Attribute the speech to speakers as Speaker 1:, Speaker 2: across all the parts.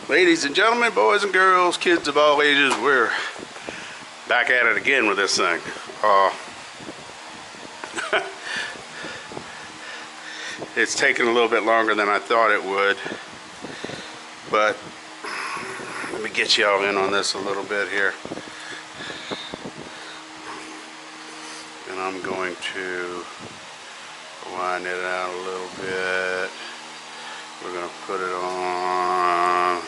Speaker 1: Ladies and gentlemen, boys and girls, kids of all ages, we're back at it again with this thing. It's taken a little bit longer than I thought it would, but let me get y'all in on this a little bit here. And I'm going to wind it out a little bit. We're going to put it on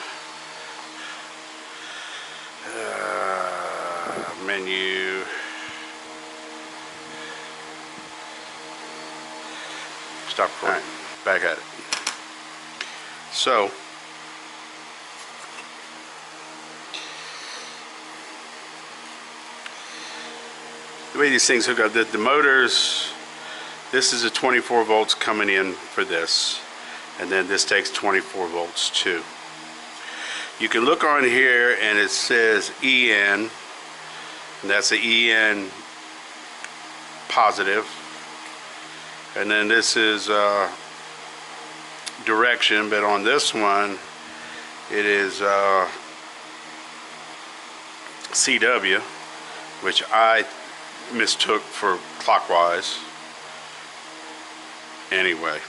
Speaker 1: menu. Stop recording. Right, back at it. So the way these things hook up, the motors, this is a 24 volts coming in for this, and then this takes 24 volts too. You can look on here and it says EN, and that's the EN positive, and then this is direction, but on this one it is CW, which I mistook for clockwise. Anyway,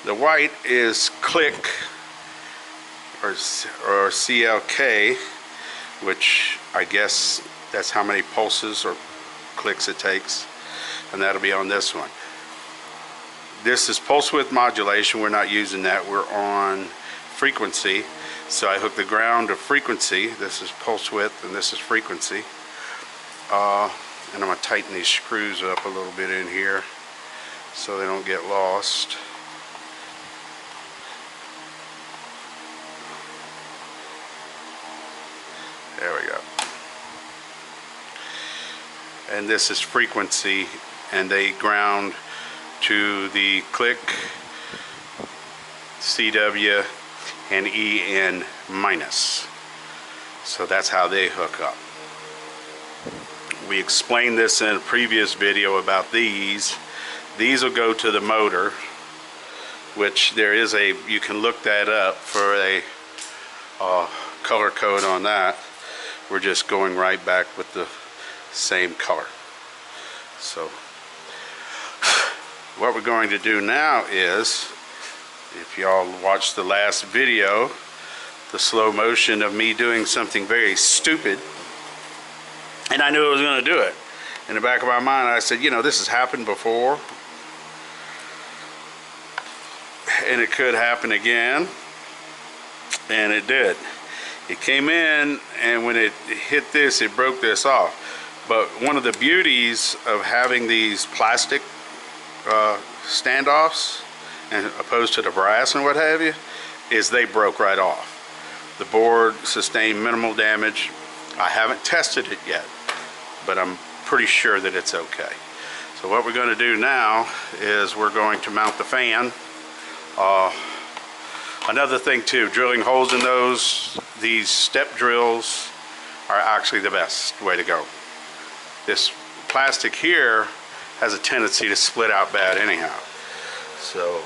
Speaker 1: the white is click or CLK, which I guess that's how many pulses or clicks it takes, and that'll be on this one. This is pulse width modulation. We're not using that. We're on frequency. So I hook the ground to frequency. This is pulse width and this is frequency. And I'm going to tighten these screws up a little bit in here so they don't get lost. There we go. And this is frequency, and they ground to the click, CW, and EN minus. So that's how they hook up. We explained this in a previous video about these. These will go to the motor, which there is a, you can look that up for a color code on that. We're just going right back with the same color. So what we're going to do now is, if y'all watched the last video, the slow motion of me doing something very stupid, and I knew I was going to do it. In the back of my mind I said, you know, this has happened before and it could happen again, and it did. It came in, and when it hit this, it broke this off. But one of the beauties of having these plastic standoffs, and opposed to the brass and what have you, is they broke right off. The board sustained minimal damage. I haven't tested it yet, but I'm pretty sure that it's okay. So what we're going to do now is we're going to mount the fan. Another thing too, drilling holes in those, these step drills are actually the best way to go. This plastic here has a tendency to split out bad anyhow. So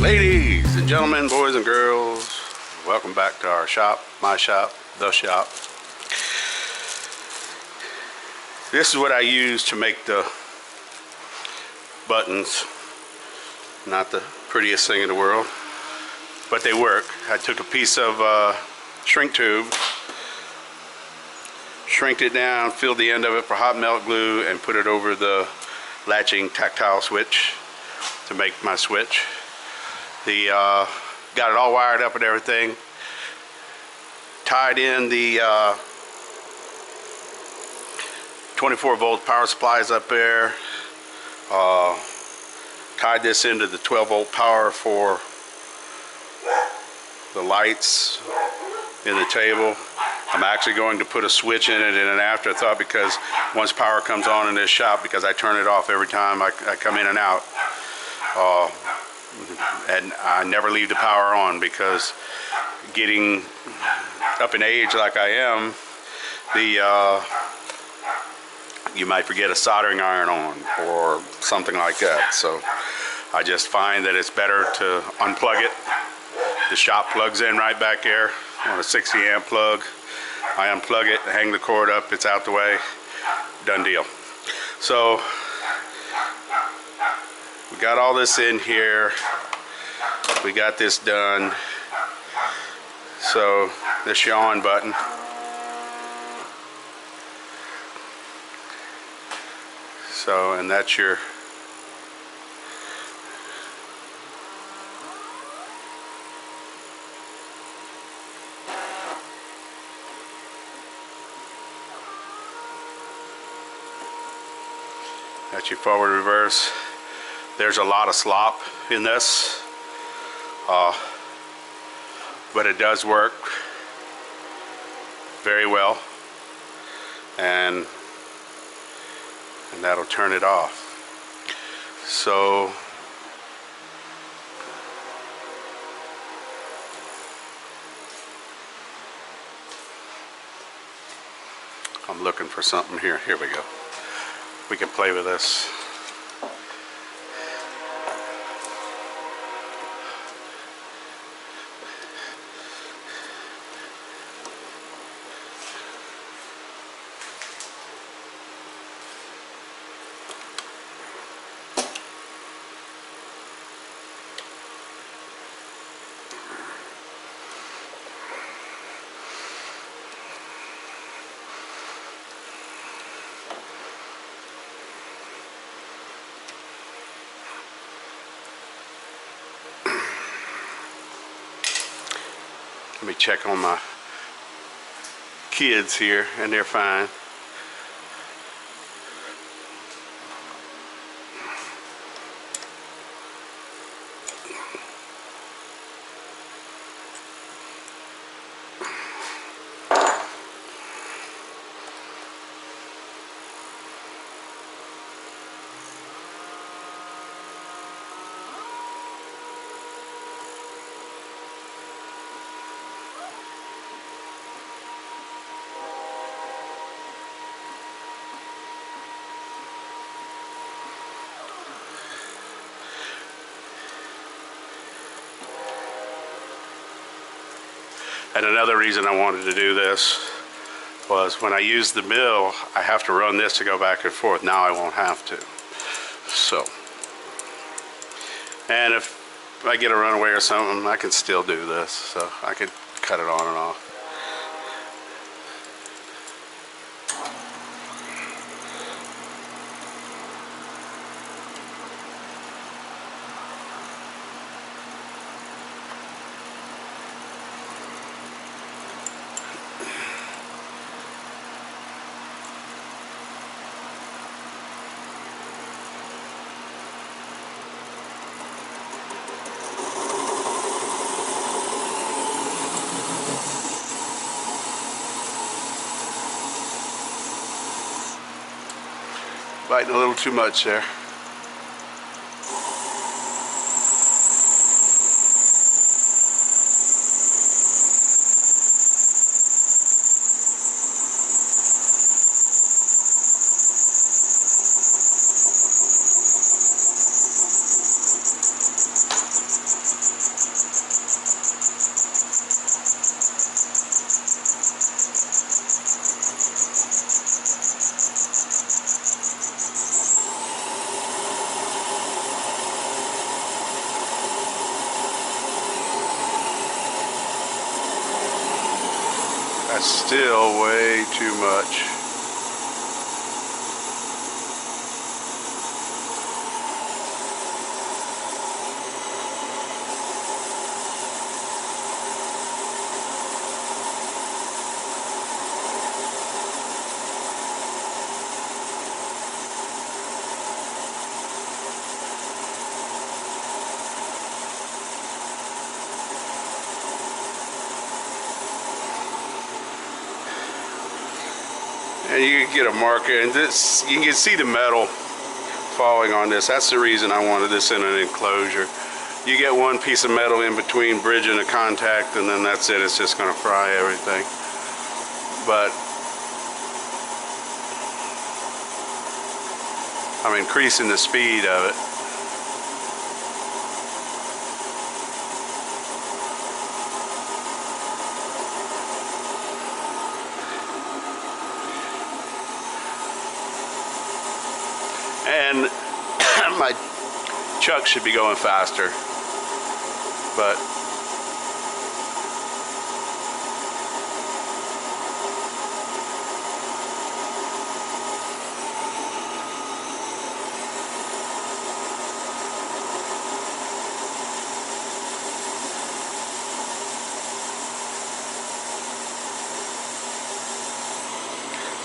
Speaker 1: Ladies and gentlemen, boys and girls, welcome back to our shop, my shop, the shop. This is what I use to make the buttons. Not the prettiest thing in the world, but they work. I took a piece of shrink tube, shrinked it down, filled the end of it for hot melt glue, and put it over the latching tactile switch to make my switch. The got it all wired up and everything. Tied in the 24-volt power supplies up there. Tied this into the 12-volt power for the lights in the table. I'm actually going to put a switch in it in an afterthought, because once power comes on in this shop, because I turn it off every time I come in and out, and I never leave the power on, because getting up in age like I am, you might forget a soldering iron on or something like that. So I just find that it's better to unplug it. The shop plugs in right back there on a 60 amp plug. I unplug it, hang the cord up, it's out the way, done deal. So we got all this in here. We got this done. So this your on button. So, and that's your forward reverse. There's a lot of slop in this, but it does work very well, and that'll turn it off. So I'm looking for something here. Here we go. We can play with this. Let me check on my kids here, and they're fine. And another reason I wanted to do this was when I use the mill, I have to run this to go back and forth. Now I won't have to. So, and if I get a runaway or something, I can still do this. So I could cut it on and off. Biting a little too much there. That's still way too much. And you can get a marker, and this, you can see the metal falling on this. That's the reason I wanted this in an enclosure. You get one piece of metal in between bridge and a contact, and then that's it. It's just going to fry everything. But I'm increasing the speed of it. And my chuck should be going faster, but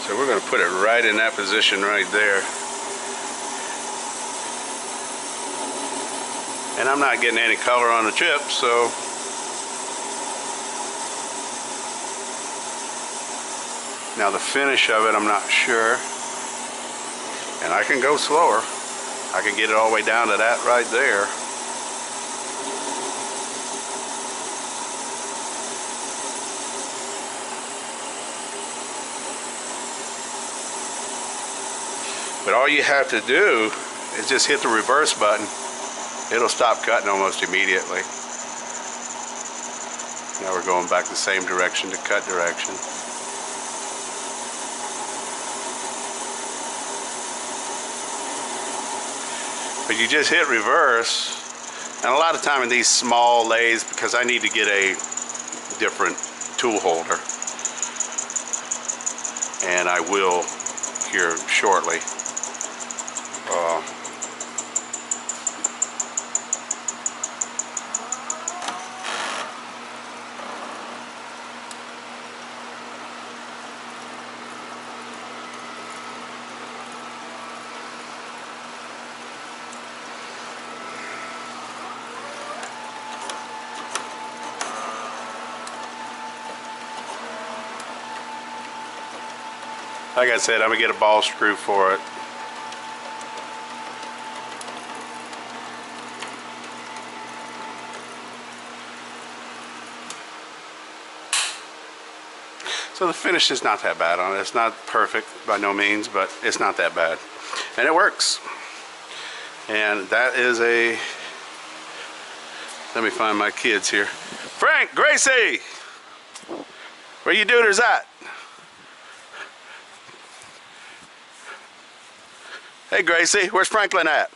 Speaker 1: so we're going to put it right in that position right there. And I'm not getting any color on the chip, so now the finish of it I'm not sure. And I can go slower. I can get it all the way down to that right there. But all you have to do is just hit the reverse button. It'll stop cutting almost immediately. Now we're going back the same direction to cut direction. But you just hit reverse, and a lot of time in these small lathes, because I need to get a different tool holder, and I will here shortly. Like I said, I'm gonna get a ball screw for it. So the finish is not that bad on it. It's not perfect by no means, but it's not that bad. And it works. And that is a, let me find my kids here. Frank, Gracie! Where you dudes at? Hey Gracie, where's Franklin at?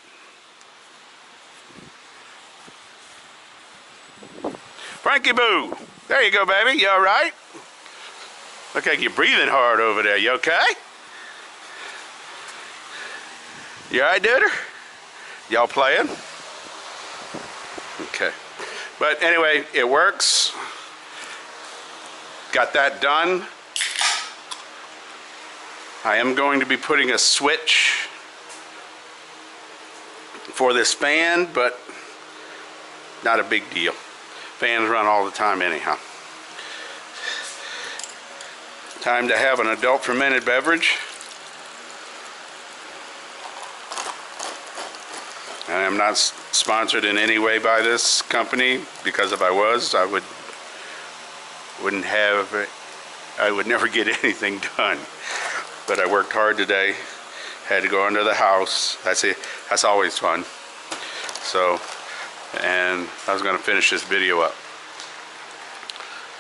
Speaker 1: Frankie Boo! There you go, baby. You alright? Look like you're breathing hard over there. You okay? You alright, dude? Y'all playing? Okay. But anyway, it works. Got that done. I am going to be putting a switch for this fan, but not a big deal. Fans run all the time anyhow. Time to have an adult fermented beverage. I am not sponsored in any way by this company, because if I was, I would never get anything done. But I worked hard today. Had to go under the house. That's it. That's always fun. So, and I was going to finish this video up.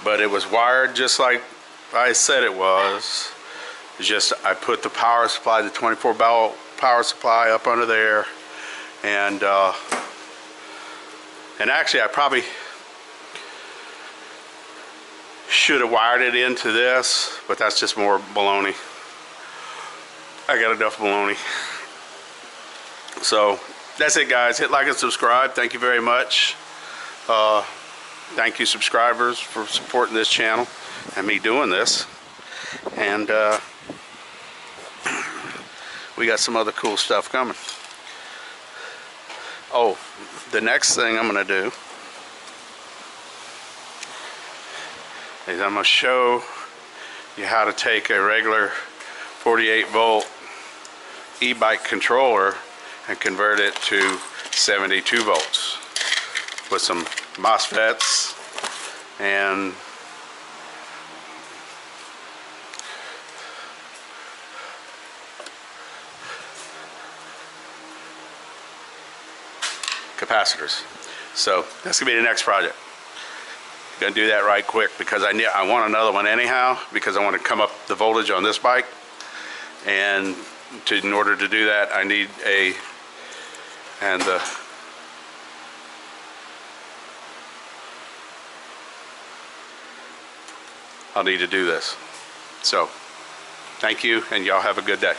Speaker 1: But it was wired just like I said it was. It's just I put the power supply, the 24-volt power supply up under there, and actually I probably should have wired it into this, but that's just more baloney. I got enough baloney. So that's it, guys. Hit like and subscribe. Thank you very much. Thank you, subscribers, for supporting this channel and me doing this. And we got some other cool stuff coming. Oh, the next thing I'm going to do is I'm going to show you how to take a regular 48-volt e-bike controller and convert it to 72 volts with some MOSFETs and capacitors. So that's gonna be the next project. Gonna do that right quick because I want another one anyhow, because I want to come up the voltage on this bike, and in order to do that I need I'll need to do this. So thank you, and y'all have a good day.